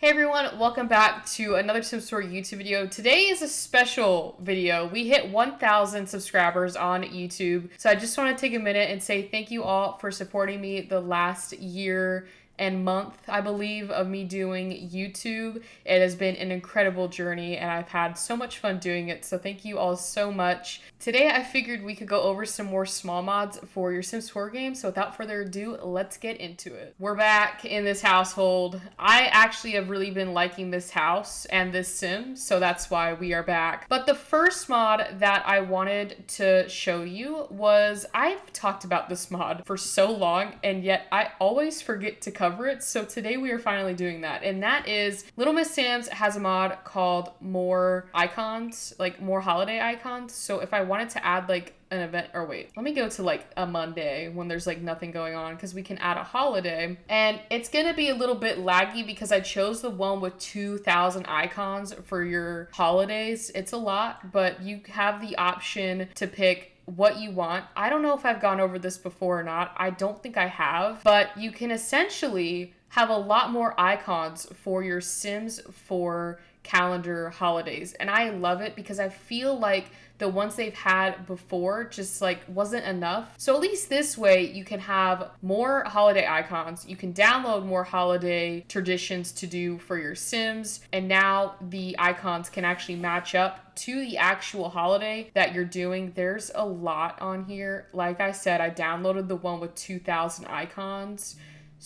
Hey everyone, welcome back to another Sims Story YouTube video. Today is a special video. We hit 1,000 subscribers on YouTube. So I just want to take a minute and say thank you all for supporting me the last year and month, I believe, of me doing YouTube. It has been an incredible journey and I've had so much fun doing it. So thank you all so much. Today I figured we could go over some more small mods for your Sims 4 game. So without further ado, let's get into it. We're back in this household. I actually have really been liking this house and this sim, so that's why we are back. But the first mod that I wanted to show you was, I've talked about this mod for so long and yet I always forget to cover it. So today we are finally doing that. And that is Little Miss Sam's has a mod called More Icons, like more holiday icons. So if I wanted to add like an event, or wait, let me go to like a Monday when there's like nothing going on, because we can add a holiday and it's gonna be a little bit laggy because I chose the one with 2,000 icons for your holidays. It's a lot, but you have the option to pick what you want. I don't know if I've gone over this before or not. I don't think I have, but you can essentially have a lot more icons for your Sims for calendar holidays. And I love it because I feel like the ones they've had before just like wasn't enough. So at least this way you can have more holiday icons. You can download more holiday traditions to do for your Sims. And now the icons can actually match up to the actual holiday that you're doing. There's a lot on here. Like I said, I downloaded the one with 2,000 icons.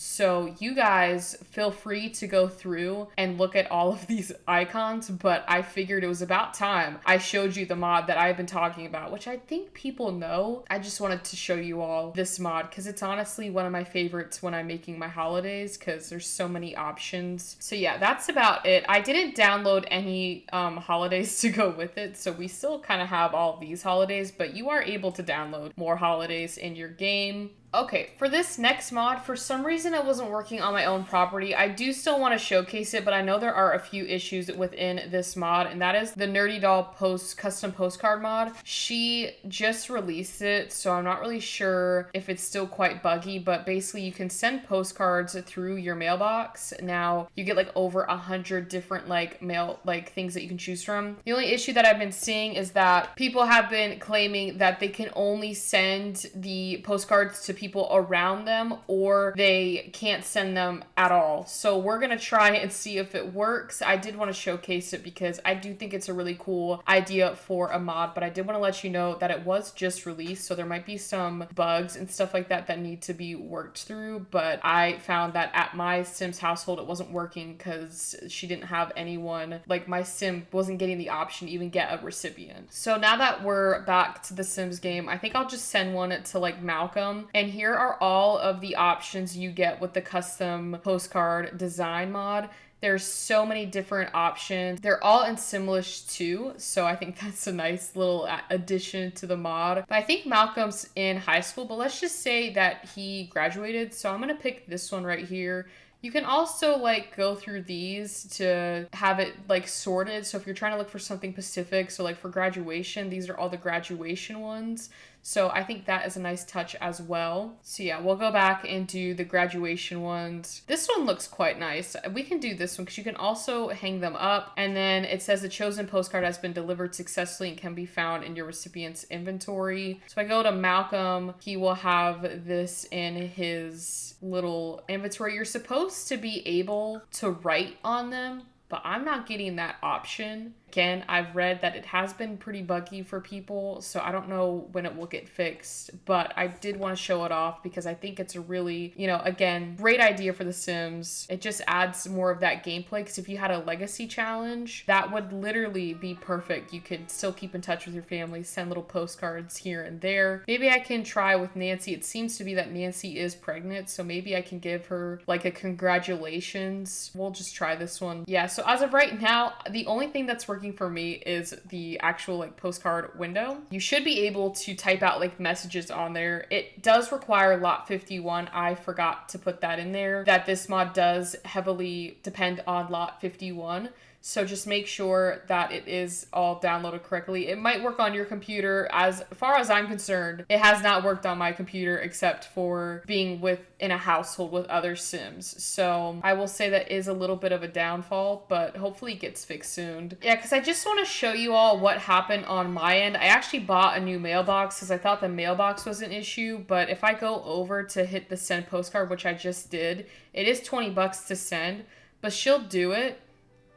So you guys feel free to go through and look at all of these icons, but I figured it was about time I showed you the mod that I've been talking about, which I think people know. I just wanted to show you all this mod because it's honestly one of my favorites when I'm making my holidays because there's so many options. So yeah, that's about it. I didn't download any holidays to go with it, so we still kind of have all of these holidays, but you are able to download more holidays in your game. Okay, for this next mod, for some reason it wasn't working on my own property. I do still want to showcase it, but I know there are a few issues within this mod, and that is the Nerdy Doll custom postcard mod. She just released it, so I'm not really sure if it's still quite buggy, but basically you can send postcards through your mailbox. Now, you get like over 100 different like mail, like things that you can choose from. The only issue that I've been seeing is that people have been claiming that they can only send the postcards to people around them, or they can't send them at all. So we're gonna try and see if it works. I did want to showcase it because I do think it's a really cool idea for a mod, but I did want to let you know that it was just released, so there might be some bugs and stuff like that that need to be worked through. But I found that at my Sim's household it wasn't working because she didn't have anyone, like my Sim wasn't getting the option to even get a recipient. So now that we're back to the Sims game, I think I'll just send one to like Malcolm. And here are all of the options you get with the custom postcard design mod. There's so many different options. They're all in Simlish too, so I think that's a nice little addition to the mod. But I think Malcolm's in high school, but let's just say that he graduated, so I'm gonna pick this one right here. You can also like go through these to have it like sorted. So if you're trying to look for something specific, so like for graduation, these are all the graduation ones. So I think that is a nice touch as well. So yeah, we'll go back and do the graduation ones. This one looks quite nice. We can do this one because you can also hang them up. And then it says the chosen postcard has been delivered successfully and can be found in your recipient's inventory. So I go to Malcolm. He will have this in his little inventory. You're supposed to be able to write on them, but I'm not getting that option. Again, I've read that it has been pretty buggy for people, so I don't know when it will get fixed, but I did want to show it off because I think it's a really, again, great idea for The Sims. It just adds more of that gameplay, because if you had a legacy challenge, that would literally be perfect. You could still keep in touch with your family, send little postcards here and there. Maybe I can try with Nancy. It seems to be that Nancy is pregnant, so maybe I can give her like a congratulations. We'll just try this one. Yeah, so as of right now, the only thing that's working for me is the actual like postcard window. You should be able to type out like messages on there. It does require lot 51. I forgot to put that in there, that this mod does heavily depend on lot 51. So just make sure that it is all downloaded correctly. It might work on your computer. As far as I'm concerned, it has not worked on my computer except for being in a household with other Sims. So I will say that is a little bit of a downfall, but hopefully it gets fixed soon. Yeah, because I just want to show you all what happened on my end. I actually bought a new mailbox because I thought the mailbox was an issue, but if I go over to hit the send postcard, which I just did, it is $20 to send, but she'll do it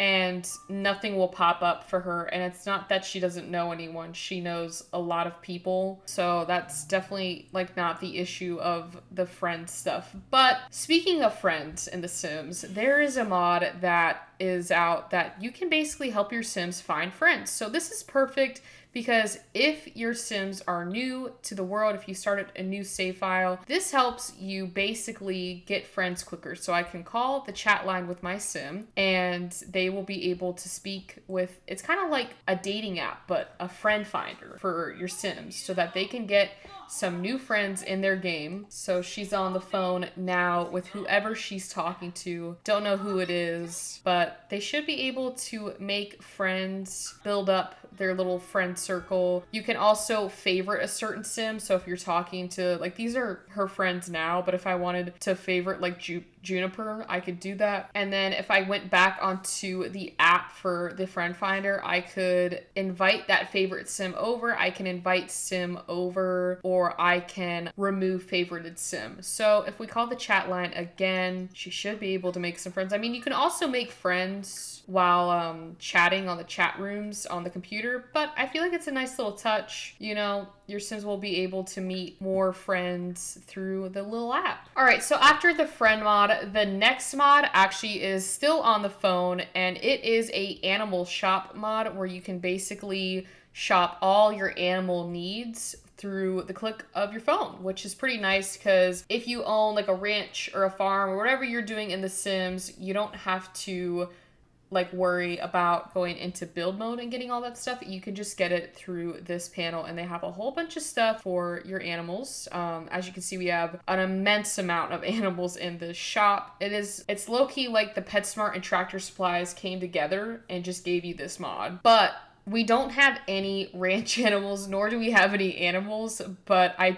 and nothing will pop up for her. And it's not that she doesn't know anyone. She knows a lot of people. So that's definitely like not the issue of the friend stuff. But speaking of friends in The Sims, there is a mod that is out that you can basically help your Sims find friends. So this is perfect because if your Sims are new to the world, if you started a new save file, this helps you basically get friends quicker. So I can call the chat line with my Sim and they will be able to speak with, it's kind of like a dating app, but a friend finder for your Sims so that they can get some new friends in their game. So she's on the phone now with whoever she's talking to. Don't know who it is, but they should be able to make friends, build up their little friend circle. You can also favorite a certain Sim. So if you're talking to, like, these are her friends now, but if I wanted to favorite like Juniper, I could do that. And then if I went back onto the app for the friend finder, I could invite that favorite Sim over. I can invite Sim over, or I can remove favorited Sim. So if we call the chat line again, she should be able to make some friends. I mean, you can also make friends while chatting on the chat rooms on the computer, but I feel like it's a nice little touch. You know, your Sims will be able to meet more friends through the little app. All right, so after the friend mod, the next mod actually is still on the phone, and it is a animal shop mod where you can basically shop all your animal needs through the click of your phone, which is pretty nice because if you own like a ranch or a farm or whatever you're doing in The Sims, you don't have to like worry about going into build mode and getting all that stuff. You can just get it through this panel, and they have a whole bunch of stuff for your animals. As you can see, we have an immense amount of animals in this shop. It's low-key like the PetSmart and Tractor Supplies came together and just gave you this mod. But we don't have any ranch animals, nor do we have any animals, but I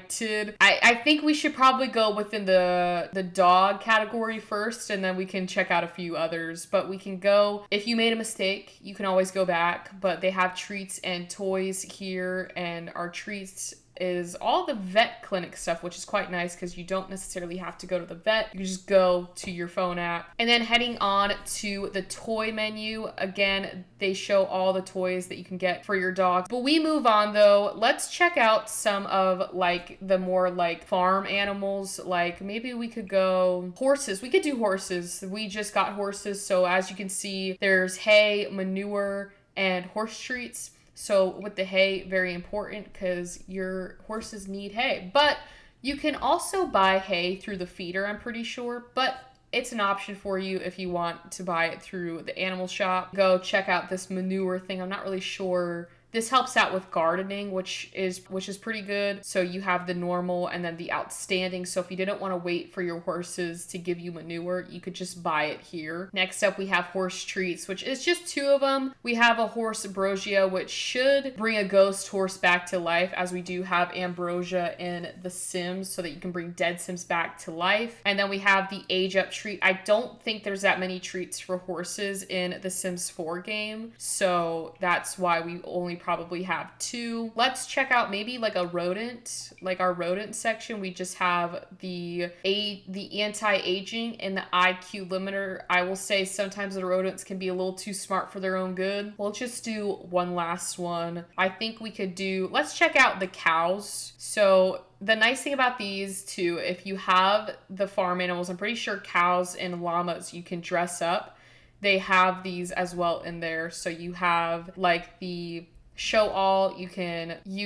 think we should probably go within the dog category first, and then we can check out a few others. But we can go, if you made a mistake, you can always go back, but they have treats and toys here, and our treats is all the vet clinic stuff, which is quite nice because you don't necessarily have to go to the vet. You just go to your phone app. And then heading on to the toy menu, again, they show all the toys that you can get for your dog. But we move on though. Let's check out some of like the more like farm animals. Like maybe we could go horses. We could do horses. We just got horses. So as you can see, there's hay, manure, and horse treats. So with the hay, very important because your horses need hay. But you can also buy hay through the feeder, I'm pretty sure. But it's an option for you if you want to buy it through the animal shop. Go check out this manure thing. I'm not really sure. This helps out with gardening, which is pretty good. So you have the normal and then the outstanding. So if you didn't want to wait for your horses to give you manure, you could just buy it here. Next up, we have horse treats, which is just 2 of them. We have a horse ambrosia, which should bring a ghost horse back to life, as we do have ambrosia in The Sims, so that you can bring dead Sims back to life. And then we have the age up treat. I don't think there's that many treats for horses in the Sims 4 game. So that's why we only probably have 2. Let's check out maybe like a rodent, like our rodent section. We just have the anti-aging and the IQ limiter. I will say sometimes the rodents can be a little too smart for their own good. We'll just do one last one. I think we could do, let's check out the cows. So the nice thing about these too, if you have the farm animals, I'm pretty sure cows and llamas you can dress up. They have these as well in there. So you have like the show all. You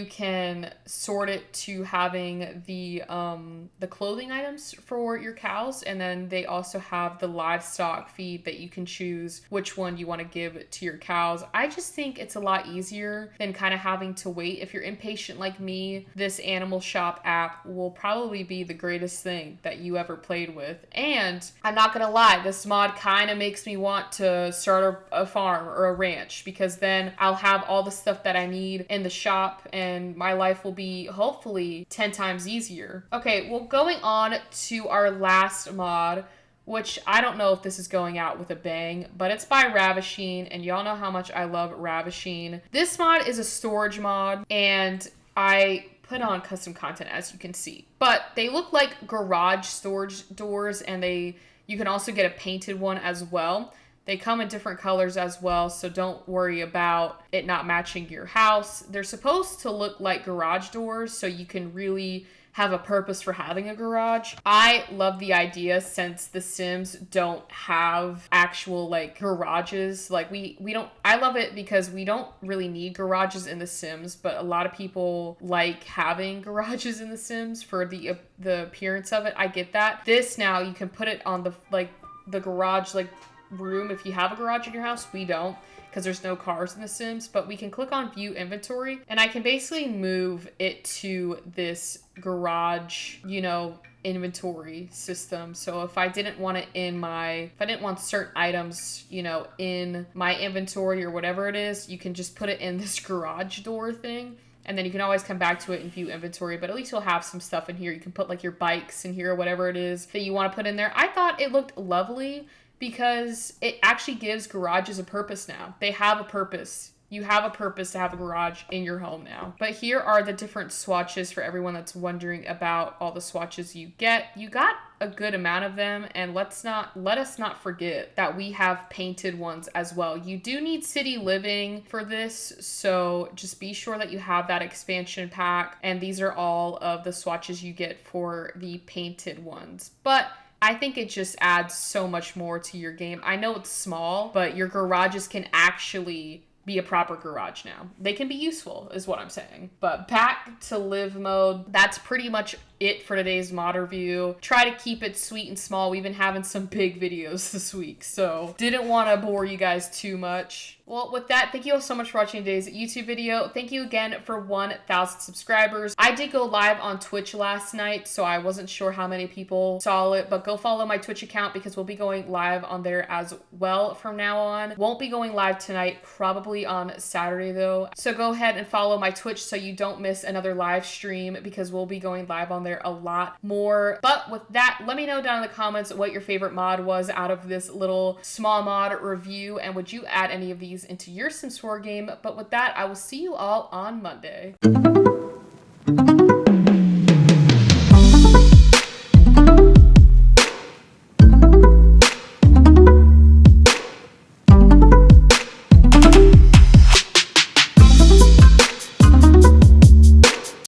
can sort it to having the clothing items for your cows, and then they also have the livestock feed that you can choose which one you want to give to your cows. I just think it's a lot easier than kind of having to wait. If you're impatient like me, this Animal Shop app will probably be the greatest thing that you ever played with. And I'm not gonna lie, this mod kind of makes me want to start a farm or a ranch, because then I'll have all the stuff that I need in the shop and my life will be hopefully 10 times easier. Okay, well, going on to our last mod, which I don't know if this is going out with a bang, but it's by Ravishing, and y'all know how much I love Ravishing. This mod is a storage mod, and I put on custom content, as you can see. But they look like garage storage doors, and you can also get a painted one as well. They come in different colors as well, so don't worry about it not matching your house. They're supposed to look like garage doors, so you can really have a purpose for having a garage. I love the idea, since the Sims don't have actual like garages. Like we don't, I love it because we don't really need garages in the Sims, but a lot of people like having garages in the Sims for the appearance of it. I get that. This, now you can put it on the garage room if you have a garage in your house. We don't, because there's no cars in the Sims, but we can click on view inventory, and I can basically move it to this garage, inventory system. So if I didn't want certain items, in my inventory or whatever it is, you can just put it in this garage door thing. And then you can always come back to it and view inventory, but at least you'll have some stuff in here. You can put like your bikes in here or whatever it is that you want to put in there. I thought it looked lovely, because it actually gives garages a purpose now. They have a purpose. You have a purpose to have a garage in your home now. But here are the different swatches for everyone that's wondering about all the swatches you get. You got a good amount of them, and let us not forget that we have painted ones as well. You do need city living for this, so just be sure that you have that expansion pack, and these are all of the swatches you get for the painted ones. But I think it just adds so much more to your game. I know it's small, but your garages can actually be a proper garage now. They can be useful, is what I'm saying. But back to live mode, that's pretty much it for today's mod review. Try to keep it sweet and small. We've been having some big videos this week, so didn't want to bore you guys too much. Well, with that, thank you all so much for watching today's YouTube video. Thank you again for 1,000 subscribers. I did go live on Twitch last night, so I wasn't sure how many people saw it, but go follow my Twitch account, because we'll be going live on there as well from now on. Won't be going live tonight, probably on Saturday though. So go ahead and follow my Twitch so you don't miss another live stream, because we'll be going live on there a lot more. But with that, let me know down in the comments what your favorite mod was out of this little small mod review, and would you add any of these into your Sims 4 game? But with that, I will see you all on Monday.